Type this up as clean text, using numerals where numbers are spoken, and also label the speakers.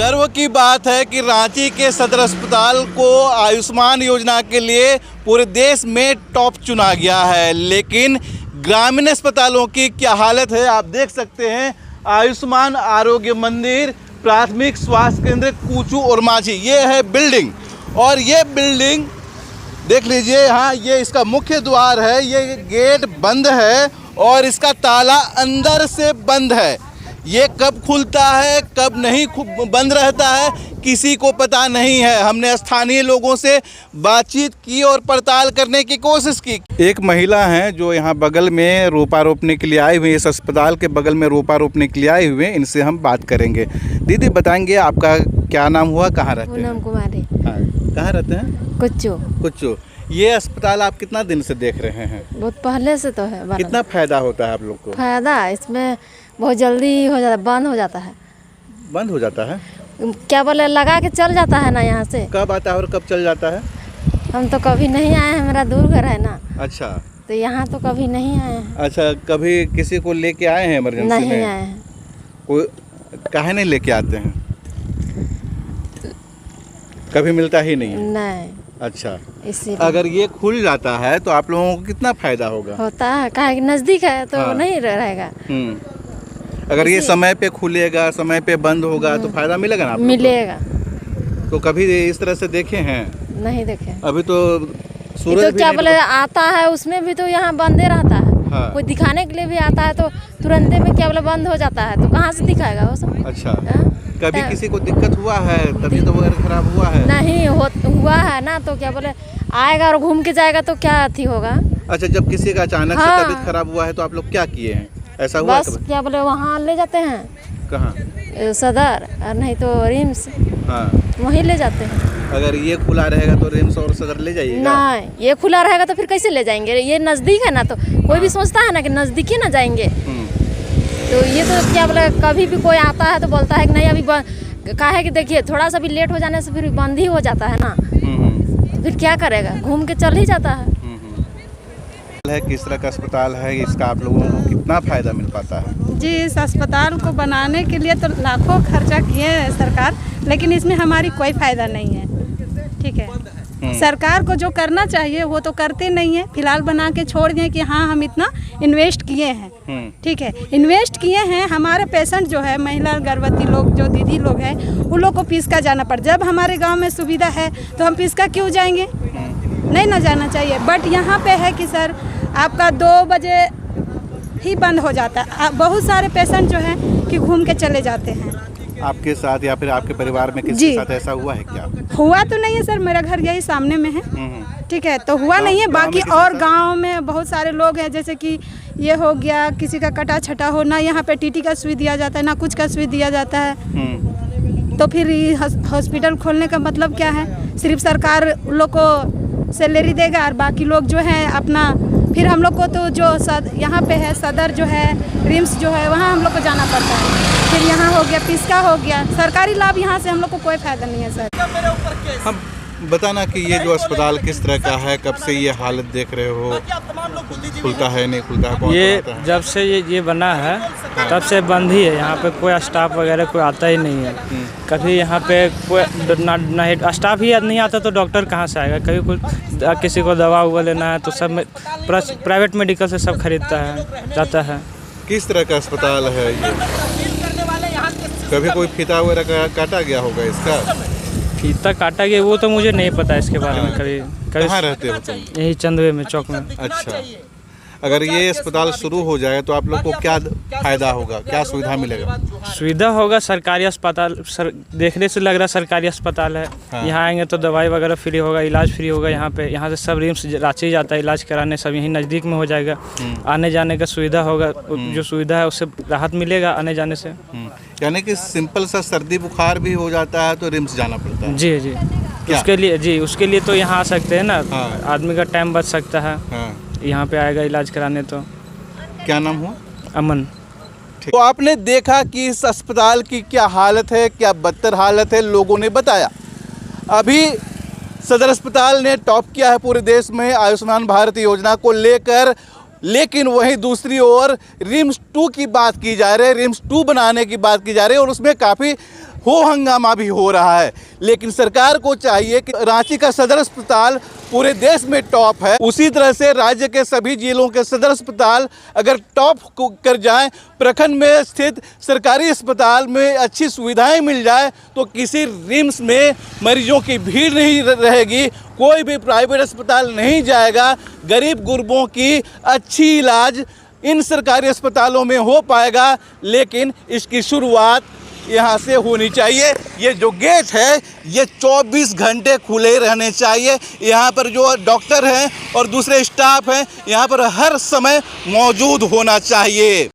Speaker 1: गर्व की बात है कि रांची के सदर अस्पताल को आयुष्मान योजना के लिए पूरे देश में टॉप चुना गया है, लेकिन ग्रामीण अस्पतालों की क्या हालत है आप देख सकते हैं। आयुष्मान आरोग्य मंदिर प्राथमिक स्वास्थ्य केंद्र कूचू और माझी, ये है बिल्डिंग, और ये बिल्डिंग देख लीजिए। यहाँ ये इसका मुख्य द्वार है, ये गेट बंद है और इसका ताला अंदर से बंद है। ये कब खुलता है कब नहीं बंद रहता है किसी को पता नहीं है। हमने स्थानीय लोगों से बातचीत की और पड़ताल करने की कोशिश की। एक महिला हैं जो यहाँ बगल में रोपा रोपने के लिए आए हुए हैं, इस अस्पताल के बगल में रोपा रोपने के लिए आए हुए हैं। इनसे हम बात करेंगे। दीदी बताएंगे आपका क्या नाम हुआ, कहाँ रहते हैं?
Speaker 2: पूनम कुमारी।
Speaker 1: हाँ, कहाँ रहते हैं?
Speaker 2: कुच्चू।
Speaker 1: ये अस्पताल आप कितना दिन से देख रहे हैं?
Speaker 2: बहुत पहले से तो है।
Speaker 1: कितना फायदा होता है आप लोग को?
Speaker 2: फायदा इसमें बहुत जल्दी हो जाता है, बंद हो जाता है।
Speaker 1: बंद हो जाता है?
Speaker 2: क्या बोले, लगा के चल जाता है ना यहाँ से।
Speaker 1: कब आता है और कब चल जाता है?
Speaker 2: हम तो कभी नहीं आए हैं, मेरा दूर घर है ना।
Speaker 1: अच्छा,
Speaker 2: तो यहाँ तो कभी नहीं आए हैं।
Speaker 1: अच्छा, कभी किसी को लेके आए हैं इमरजेंसी में?
Speaker 2: नहीं आए हैं।
Speaker 1: कोई काहे नहीं लेके आते हैं? कभी मिलता ही नहीं है?
Speaker 2: नहीं।
Speaker 1: अच्छा,
Speaker 2: इसीलिए
Speaker 1: अगर ये खुल जाता है तो आप लोगों को कितना फायदा होगा?
Speaker 2: होता है, काहे कि नजदीक है तो
Speaker 1: हाँ।
Speaker 2: नहीं रहेगा।
Speaker 1: अगर ये समय पे खुलेगा, समय पे बंद होगा तो फायदा मिलेगा ना आप लोगों को?
Speaker 2: मिलेगा।
Speaker 1: तो कभी इस तरह से देखे हैं?
Speaker 2: नहीं देखे।
Speaker 1: अभी तो सूरज
Speaker 2: तो
Speaker 1: भी
Speaker 2: क्या
Speaker 1: नहीं
Speaker 2: बोले, आता है उसमें भी तो यहाँ बंदे रहता है।
Speaker 1: हाँ।
Speaker 2: कोई दिखाने के लिए भी आता है तो तुरंत में क्या बोले बंद हो जाता है, तो कहाँ से दिखाएगा वो सब?
Speaker 1: अच्छा,
Speaker 2: हाँ?
Speaker 1: कभी किसी को दिक्कत हुआ है, तबीयत वगैरह खराब हुआ है?
Speaker 2: नहीं हुआ है ना, तो क्या बोले आएगा और घूम के जाएगा तो क्या अथी होगा।
Speaker 1: अच्छा, जब किसी का अचानक से
Speaker 2: हाँ।
Speaker 1: तबीयत खराब हुआ है तो आप लोग क्या किए हैं? ऐसा हुआ
Speaker 2: बस
Speaker 1: कभी?
Speaker 2: क्या बोले वहाँ ले जाते हैं।
Speaker 1: कहाँ?
Speaker 2: सदर, और नहीं तो रिम्स,
Speaker 1: हाँ।
Speaker 2: वहीं ले जाते हैं।
Speaker 1: अगर ये खुला रहेगा तो रिम्स और सदर ले जाइएगा?
Speaker 2: नहीं, ये खुला रहेगा तो फिर कैसे ले जाएंगे? ये नज़दीक है ना, तो कोई भी सोचता है ना कि नज़दीक ही ना जाएंगे। तो ये तो क्या बोले, कभी भी कोई आता है तो बोलता है कि नहीं अभी काहे कि देखिए थोड़ा सा भी लेट हो जाने से फिर बंद ही हो जाता है ना, तो फिर क्या करेगा, घूम के चल ही जाता है।
Speaker 1: किस तरह का अस्पताल है, इसका आप लोगों को कितना फायदा मिल पाता है?
Speaker 3: जी, इस अस्पताल को बनाने के लिए तो लाखों खर्चा किए है सरकार, लेकिन इसमें हमारी कोई फायदा नहीं है। ठीक है, सरकार को जो करना चाहिए वो तो करते नहीं है। फिलहाल बना के छोड़ दिए कि हाँ हम इतना इन्वेस्ट किए हैं। ठीक है, इन्वेस्ट किए हैं। हमारे पेशेंट जो है, महिला गर्भवती लोग, जो दीदी लोग हैं, उन लोग को पीसका जाना पड़। जब हमारे गांव में सुविधा है तो हम पीसका क्यों जाएंगे? नहीं ना जाना चाहिए। बट यहाँ पे है कि सर आपका 2 बजे ही बंद हो जाता है। बहुत सारे पेशेंट जो हैं कि घूम के चले जाते हैं।
Speaker 1: आपके साथ या फिर आपके परिवार में किसी के साथ ऐसा हुआ है क्या?
Speaker 3: हुआ तो नहीं है सर, मेरा घर यही सामने में है। ठीक है, तो हुआ नहीं है। बाकी और गांव में बहुत सारे लोग हैं, जैसे कि ये हो गया, किसी का कटा छटा हो ना, यहाँ पे टीटी का सुई दिया जाता है ना कुछ का सुई दिया जाता है। तो फिर हॉस्पिटल खोलने का मतलब क्या है? सिर्फ सरकार उन लोग को सैलरी देगा और बाकी लोग जो है अपना, फिर हम लोग को तो जो यहाँ पे है सदर जो है, रिम्स जो है, वहाँ हम लोग को जाना पड़ता है। फिर यहाँ हो गया, पिस्का हो गया, सरकारी लाभ यहाँ से हम लोग को कोई फायदा नहीं है सर।
Speaker 1: हम बताना कि ये जो अस्पताल किस तरह का है, कब से ये हालत देख रहे हो, खुलता है नहीं खुलता है, कौन
Speaker 4: ये
Speaker 1: खुलता है?
Speaker 4: जब से ये बना है तब से बंद ही है। यहाँ पे कोई स्टाफ वगैरह कोई आता ही नहीं है। कभी यहाँ पे कोई ना स्टाफ ही नहीं आता तो डॉक्टर कहाँ से आएगा? कभी कुछ किसी को दवा उवा लेना है तो सब प्राइवेट मेडिकल से सब खरीदता है, जाता है।
Speaker 1: किस तरह का अस्पताल है ये? कभी कोई फीता वगैरह काटा गया होगा इसका?
Speaker 4: फीता काटा गया वो तो मुझे नहीं पता इसके बारे में। कभी
Speaker 1: कहाँ रहते हो तुम?
Speaker 4: यही चंदवे में, चौक में।
Speaker 1: अच्छा, अगर ये अस्पताल शुरू हो जाए तो आप लोग को क्या फायदा होगा, क्या सुविधा मिलेगा?
Speaker 4: सुविधा होगा, सरकारी अस्पताल देखने से लग रहा है सरकारी अस्पताल है।
Speaker 1: हाँ।
Speaker 4: यहाँ आएंगे तो दवाई वगैरह फ्री होगा, इलाज फ्री होगा। यहाँ पे यहाँ से सब रिम्स रांची जाता है इलाज कराने, सब यहीं नज़दीक में हो जाएगा। आने जाने का सुविधा होगा, जो सुविधा है उससे राहत मिलेगा आने जाने से।
Speaker 1: यानी कि सिंपल सा सर्दी बुखार भी हो जाता है तो रिम्स जाना पड़ता है?
Speaker 4: जी जी, उसके लिए तो यहाँ आ सकते हैं ना।
Speaker 1: हाँ।
Speaker 4: आदमी का टाइम बच सकता है।
Speaker 1: हाँ।
Speaker 4: यहाँ पे आएगा इलाज कराने तो।
Speaker 1: क्या नाम हुआ?
Speaker 4: अमन।
Speaker 1: तो आपने देखा कि इस अस्पताल की क्या हालत है, क्या बदतर हालत है, लोगों ने बताया। अभी सदर अस्पताल ने टॉप किया है पूरे देश में आयुष्मान भारत योजना को लेकर, लेकिन वहीं दूसरी ओर रिम्स 2 की बात की जा रही है, रिम्स 2 बनाने की बात की जा रही है और उसमें काफ़ी हो हंगामा भी हो रहा है। लेकिन सरकार को चाहिए कि रांची का सदर अस्पताल पूरे देश में टॉप है, उसी तरह से राज्य के सभी जिलों के सदर अस्पताल अगर टॉप कर जाएं, प्रखंड में स्थित सरकारी अस्पताल में अच्छी सुविधाएं मिल जाए तो किसी रिम्स में मरीजों की भीड़ नहीं रहेगी, कोई भी प्राइवेट अस्पताल नहीं जाएगा। गरीब गुरबों की अच्छी इलाज इन सरकारी अस्पतालों में हो पाएगा, लेकिन इसकी शुरुआत यहाँ से होनी चाहिए। ये जो गेट है ये 24 घंटे खुले रहने चाहिए। यहाँ पर जो डॉक्टर हैं और दूसरे स्टाफ हैं यहाँ पर हर समय मौजूद होना चाहिए।